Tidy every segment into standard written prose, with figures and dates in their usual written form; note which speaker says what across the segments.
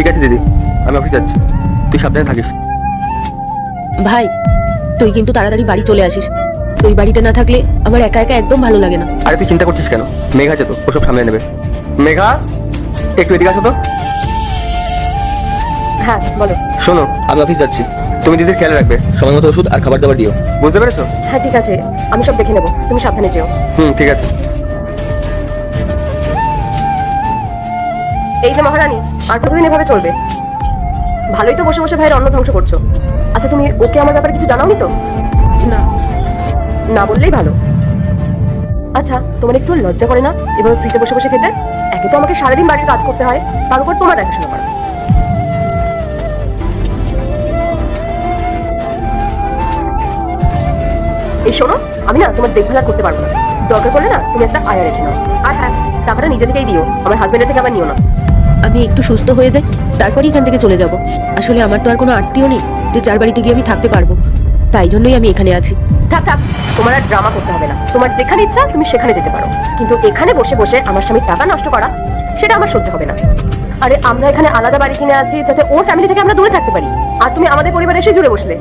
Speaker 1: ঠিক আছে দিদি, আমি অফিস যাচ্ছি, তুই সাবধানে থাকিস।
Speaker 2: ভাই তুই কিন্তু তাড়াতাড়ি বাড়ি চলে আসিস। তুই বাড়িতে না থাকলে আমার একা একা একদম ভালো লাগে না।
Speaker 1: আরে তুই চিন্তা করছিস কেন? মেঘা আছে তো, ওসব সামলে নেবে। মেঘা, একটু এদিকে আসো তো।
Speaker 2: হ্যাঁ বলো।
Speaker 1: শোনো, আমি অফিস যাচ্ছি, তুমি দিদির খেয়াল রাখবে, সময় মতো ওষুধ আর খাবার দাবার দিও, বুঝতে পেরেছো?
Speaker 2: হ্যাঁ ঠিক আছে, আমি সব দেখে নেবো, তুমি সাবধানে যেও।
Speaker 1: ঠিক আছে।
Speaker 2: এই যে মহারানী, আর কতদিন এভাবে চলবে? ভালোই তো বসে বসে ভাইয়ের অন্ন ধ্বংস করছো। আচ্ছা তুমি ওকে আমার ব্যাপারে কিছু জানাওনি তো? না। না বললেই ভালো। আচ্ছা তোমার একটু লজ্জা করে না এভাবে ফ্রিতে বসে বসে খেতে? একে তো আমাকে সারাদিন বাড়ির কাজ করতে হয়, তার উপর তোমার দেখাশোনা করা। এই শোনো, আমি না তোমার দেখভাল আর করতে পারবো না। দরকার পড়লে না তুমি একটা আয়া রেখে নাও। আর হ্যাঁ, টাকাটা নিজে থেকেই দিও, আমার হাজবেন্ডের থেকে আবার নিও না। আমি একটু সুস্থ হয়ে যাই, তারপরই এখান থেকে চলে যাব। আসলে আমার তো আর কোনো আত্মীয় নেই যে যার বাড়িতে গিয়ে আমি থাকতে পারবো, তাই জন্যই আমি এখানে আছি। থাক থাক, তোমার আর ড্রামা করতে হবে না। তোমার যেখানে ইচ্ছা তুমি সেখানে যেতে পারো, কিন্তু এখানে বসে বসে আমার স্বামীর টাকা নষ্ট করা, সেটা আমার সহ্য হবে না। আরে আমরা এখানে আলাদা বাড়ি কিনে আছি যাতে ওর ফ্যামিলি থেকে আমরা দূরে থাকতে পারি, আর তুমি আমাদের পরিবারে এসে জুড়ে বসলে।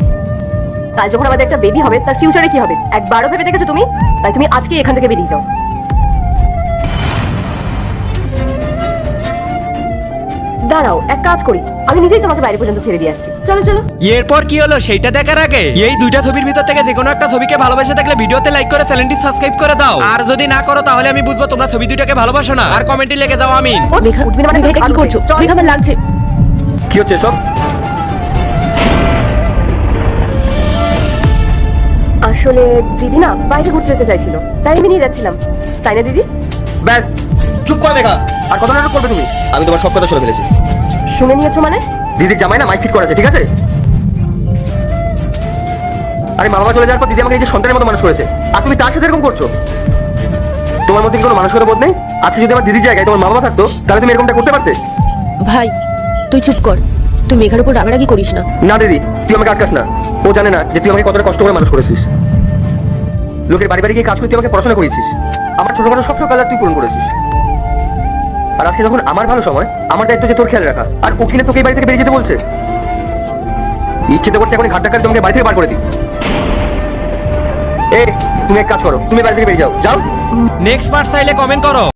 Speaker 2: কাল যখন আমাদের একটা বেবি হবে, তার ফিউচারে কি হবে একবারও ভেবে দেখেছো তুমি? তাই তুমি আজকে এখান থেকে বেরিয়ে যাও। দাঁড়াও, এক কাজ করি, আমি নিজেই তোমাকে বাইরে পর্যন্ত ছেড়ে দিয়ে আসছি। চলো চলো।
Speaker 3: এরপর কি হলো সেইটা দেখার আগে এই দুইটা ছবির ভিতর থেকে যে কোনো একটা ছবিকে ভালোবেসে থাকলে ভিডিওতে লাইক করে চ্যানেলটি সাবস্ক্রাইব করে দাও। আর যদি না করো তাহলে আমি বুঝবো তোমরা ছবি দুইটাকে ভালোবাসো না। আর কমেন্টে লিখে দাও আমিন।
Speaker 2: মেঘা উঠবে না মানে কি করছো? মেঘা আমার লাগছে।
Speaker 1: কি হচ্ছে সব?
Speaker 2: আসলে দিদি না বাইরে ঘুরতে যেতে চাইছিল, তাই আমি নিয়ে যাচ্ছিলাম। তাই না দিদি?
Speaker 1: ব্যাস, চুপ করে মেঘা, আর কত নাটক করবে তুমি? আমি তোমার সব কথা শুনে ফেলেছি।
Speaker 2: শুনে নিয়েছো মানে?
Speaker 1: দিদির জামাই না মাইক ফিট করা আছে, ঠিক আছে? আরে মা বাবা চলে যাওয়ার পর দিদি আমাকে নিজের সন্তানের মতো মানুষ করেছে, আর তুমি তার সাথে এরকম করছো? তোমার মধ্যে কি কোনো মানসিকতা বোধ নেই? আজকে যদি আমার দিদির জায়গায় তোমার মা বাবা থাকতো, তাহলে তুমি এরকমটা করতে পারতে?
Speaker 2: ভাই তুই চুপ কর, তুই মেঘার উপর রাগারাগি করিস না।
Speaker 1: না দিদি, তুই আমাকে আটকাস না। ও জানে না যে তুই আমাকে কতটা কষ্ট করে মানুষ করেছিস। লোকের বাড়ি বাড়ি গিয়ে কাজ করে তুই আমাকে পড়াশোনা করেছিস, আমার ছোটখাটো সব কাজ তুই পূরণ করেছিস। আর আজকে যখন আমার ভালো সময়, আমার দায়িত্ব যে তোর খেয়াল রাখা, আর ও কিনে তোকে এই বাড়ি থেকে বেরিয়ে যেতে বলছে। ইচ্ছে তো করছে এখন ঘাট ধাক্কা দিয়ে তোমাকে বাড়ি থেকে বার করে দিই। তুমি এক কাজ করো, তুমি বাড়ি থেকে বেরিয়ে যাও। যাও।
Speaker 3: নেক্সট পার্ট চাইলে কমেন্ট করো।